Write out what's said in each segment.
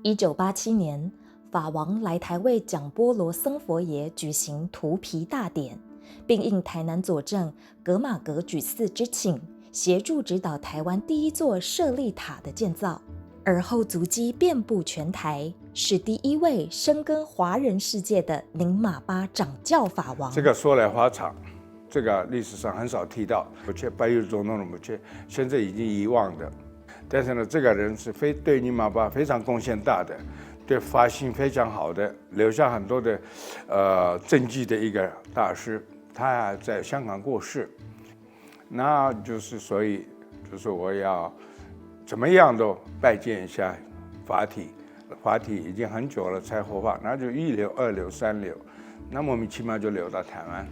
1987年，法王来台为蒋波罗僧佛爷举行荼毗大典，并应台南左正噶玛格举寺之请，协助指导台湾第一座舍利塔的建造，而后足迹遍布全台，是第一位深耕华人世界的宁玛巴掌教法王。这个说来话长，这个历史上很少提到，而且白玉总统的母亲现在已经遗忘的。但是呢，这个人是对宁玛巴非常贡献大的，对发心非常好的，留下很多的政绩的一个大师。他在香港过世，那就是所以就是我要怎么样都拜见一下法体。法体已经很久了才火化，那就1流、2流、3流，那莫名其妙就流到台湾。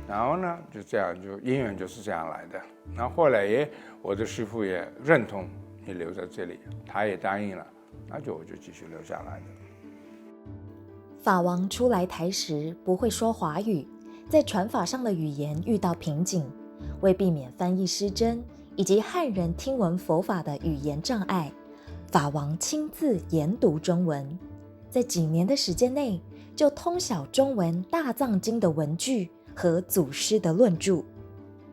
然后呢，就这样，就因缘就是这样来的。然后后来我的师父也认同你留在这里，他也答应了，那我就继续留下来的。法王初来台时不会说华语，在传法上的语言遇到瓶颈，为避免翻译失真以及汉人听闻佛法的语言障碍，法王亲自研读中文，在几年的时间内就通晓中文大藏经的文句和祖师的论著。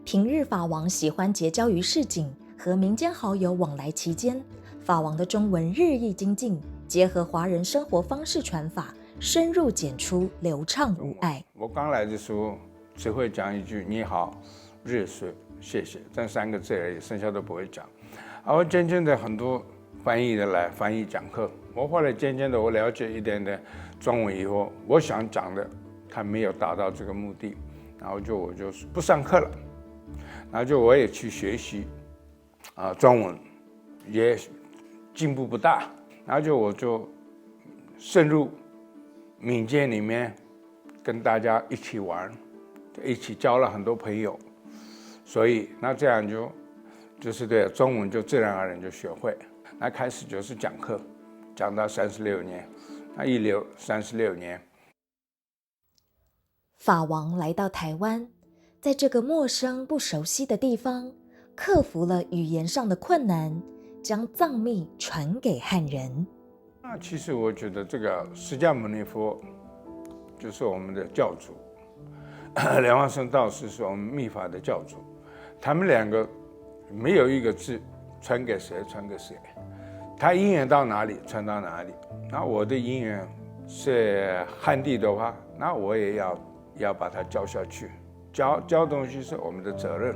平日法王喜欢结交于市井，和民间好友往来期间，法王的中文日益精进，结合华人生活方式传法，深入简出，流畅无碍。我刚来的时候只会讲一句你好、日水、谢谢，这3个字而已，剩下都不会讲。我渐渐的很多翻译的来翻译讲课，我后来渐渐的我了解一点的中文以后，我想讲的他没有达到这个目的，然后我就不上课了，然后我也去学习中文，也进步不大，然后我就深入民间里面跟大家一起玩，一起交了很多朋友，所以那这样就是对中文就自然而然就学会。那开始就是讲课，讲到36年，那1流36年。法王来到台湾，在这个陌生不熟悉的地方，克服了语言上的困难，将藏密传给汉人。那其实我觉得这个释迦牟尼佛就是我们的教主，莲花生道士是我们密法的教主，他们2个没有一个字传给谁传给谁，他因缘到哪里传到哪里。那我的因缘是汉地的话，那我也要把它教下去，教东西是我们的责任，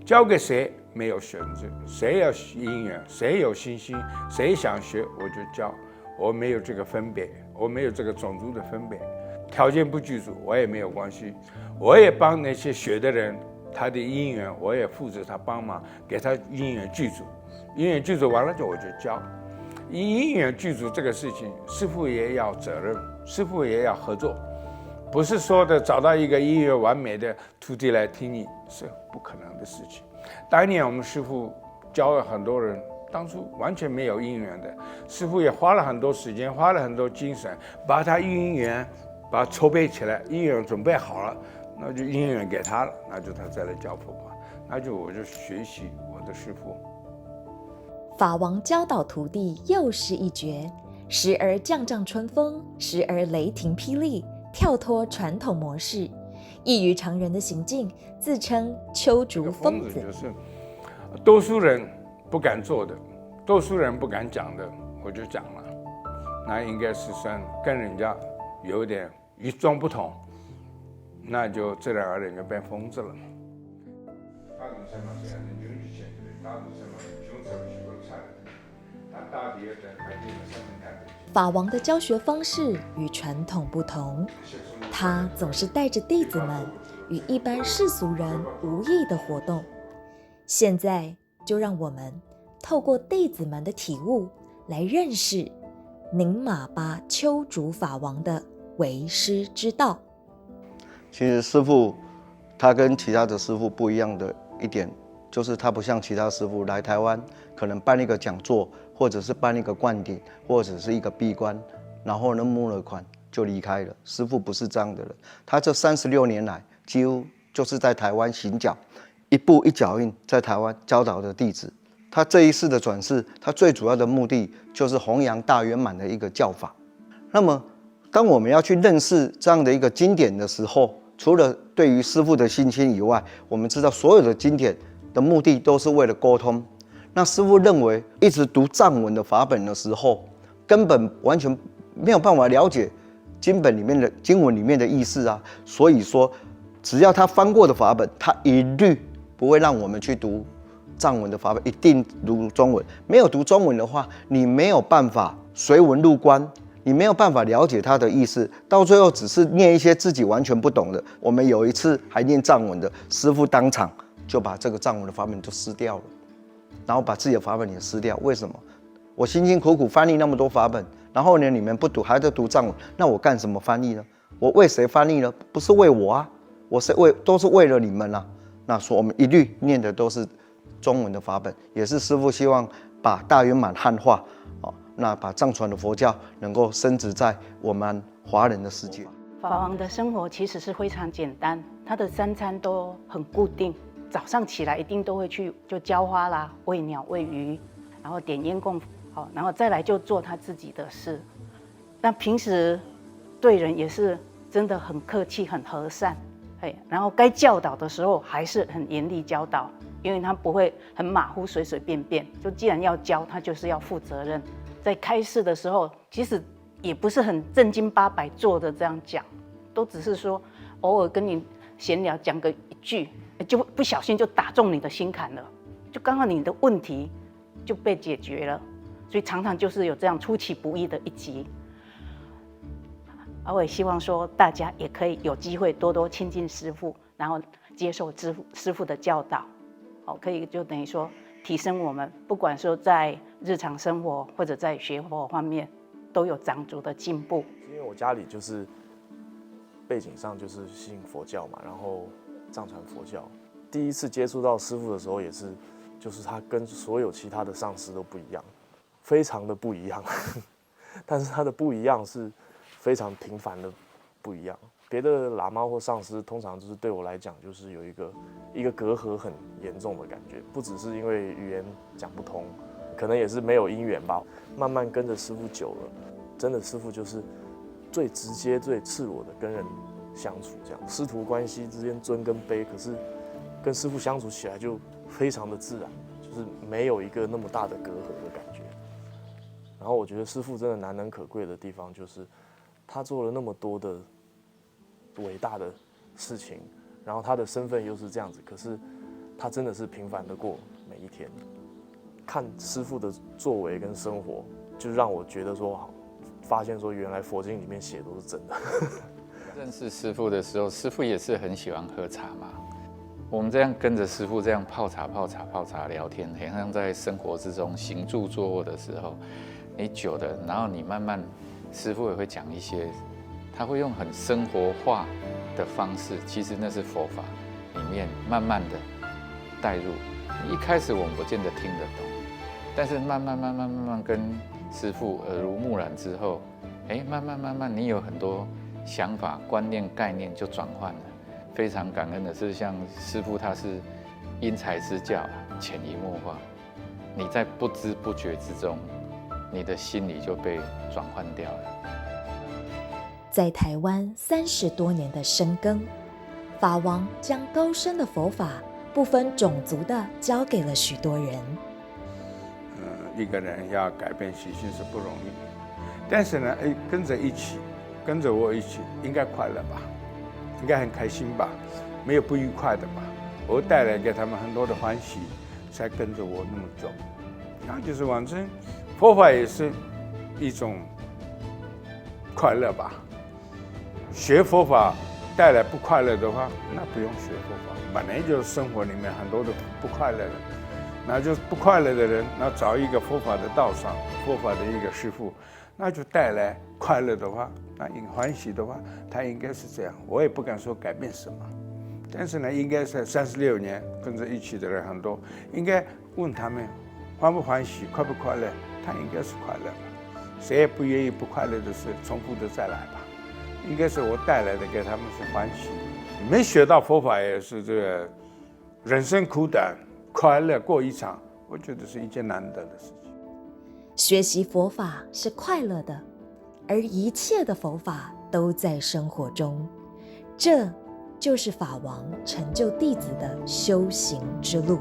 教给谁没有选择，谁有因缘，谁有信心，谁想学我就教，我没有这个分别，我没有这个种族的分别，条件不具足我也没有关系，我也帮那些学的人，他的因缘我也负责他帮忙，给他因缘具足，因缘具足完了我就教。因缘具足这个事情，师父也要责任，师父也要合作，不是说的找到一个因缘完美的徒弟来听你，是不可能的事情。当年我们师父教了很多人，当初完全没有因缘的，师父也花了很多时间，花了很多精神，把他因缘把它筹备起来，因缘准备好了，那就因缘给他了，那就他再来教佛法，那我就学习我的师父。法王教导徒弟又是一绝，时而降降春风，时而雷霆霹雳，跳脱传统模式，异于常人的行径，自称秋竹疯子。就是多数人不敢做的，多数人不敢讲的，我就讲了，那应该是算跟人家有点与众不同，那就自然而然就变疯子了。法王的教学方式与传统不同，他总是带着弟子们与一般世俗人无异的活动。现在就让我们透过弟子们的体悟，来认识宁玛巴丘竹法王的为师之道。其实师父他跟其他的师父不一样的一点，就是他不像其他师父来台湾可能办一个讲座，或者是办一个灌顶，或者是一个闭关，然后呢募了款就离开了。师父不是这样的人，他这36年来几乎就是在台湾行脚，一步一脚印在台湾教导的弟子，他这一世的转世，他最主要的目的就是弘扬大圆满的一个教法。那么，当我们要去认识这样的一个经典的时候，除了对于师父的心心以外，我们知道所有的经典的目的都是为了沟通。那师父认为，一直读藏文的法本的时候，根本完全没有办法了解经文里面的意思啊。所以说，只要他翻过的法本，他一律不会让我们去读藏文的法本，一定读中文。没有读中文的话，你没有办法随文入观，你没有办法了解它的意思，到最后只是念一些自己完全不懂的。我们有一次还念藏文的，师父当场就把这个藏文的法本就撕掉了，然后把自己的法本也撕掉。为什么？我辛辛苦苦翻译那么多法本，然后呢，你们不读，还在读藏文，那我干什么翻译呢？我为谁翻译呢？不是为我啊，都是为了你们啊。那说我们一律念的都是中文的法本，也是师父希望把大圆满汉化，那把藏传的佛教能够升值在我们华人的世界。法王的生活其实是非常简单，他的3餐都很固定，早上起来一定都会去就浇花啦、喂鸟、喂鱼，然后点烟供，然后再来就做他自己的事。那平时对人也是真的很客气、很和善，然后该教导的时候还是很严厉教导，因为他不会很马虎、随随便便，就既然要教，他就是要负责任。在开示的时候，其实也不是很正经八百做的这样讲，都只是说偶尔跟你闲聊讲个一句，就不小心就打中你的心坎了，就刚好你的问题就被解决了。所以常常就是有这样出其不意的一集。我也希望说大家也可以有机会多多亲近师父，然后接受师父的教导，可以就等于说提升我们，不管说在日常生活或者在学佛方面都有长足的进步。因为我家里就是背景上就是信佛教嘛，然后藏传佛教。第一次接触到师父的时候，也是就是他跟所有其他的上师都不一样，非常的不一样。但是他的不一样是非常平凡的不一样。别的喇嘛或上师通常就是对我来讲就是有一个隔阂很严重的感觉，不只是因为语言讲不通，可能也是没有因缘吧。慢慢跟着师父久了，真的师父就是最直接、最赤裸的跟人相处，这样师徒关系之间尊跟卑，可是跟师父相处起来就非常的自然，就是没有一个那么大的隔阂的感觉。然后我觉得师父真的难能可贵的地方就是他做了那么多的伟大的事情，然后他的身份又是这样子，可是他真的是平凡的过每一天。看师父的作为跟生活，就让我觉得说，发现说原来佛经里面写都是真的。认识师父的时候，师父也是很喜欢喝茶嘛。我们这样跟着师父这样泡茶聊天，很像在生活之中行住坐卧的时候，你久了，然后你慢慢，师父也会讲一些。他会用很生活化的方式，其实那是佛法里面慢慢的带入。一开始我们不见得听得懂，但是慢慢跟师父耳濡目染之后，慢慢你有很多想法、观念、概念就转换了。非常感恩的是，像师父他是因材施教，潜移默化，你在不知不觉之中，你的心里就被转换掉了。在台湾30多年的深耕，法王将高深的佛法不分种族的教给了许多人。一个人要改变习性是不容易，但是呢，跟着我一起，应该快乐吧，应该很开心吧，没有不愉快的吧。我带来给他们很多的欢喜，才跟着我那么走。然后就是反正佛法也是一种快乐吧。学佛法带来不快乐的话，那不用学佛法。本来就是生活里面很多的不快乐的，那就是不快乐的人，那找一个佛法的道上，佛法的一个师父，那就带来快乐的话，那欢喜的话，他应该是这样。我也不敢说改变什么，但是呢，应该是36年跟着一起的人很多，应该问他们欢不欢喜，快不快乐，他应该是快乐的。谁也不愿意不快乐的事重复的再来吧。应该是我带来的，给他们是欢喜。没学到佛法也是这个人生苦短，快乐过一场，我觉得是一件难得的事情。学习佛法是快乐的，而一切的佛法都在生活中，这就是法王成就弟子的修行之路。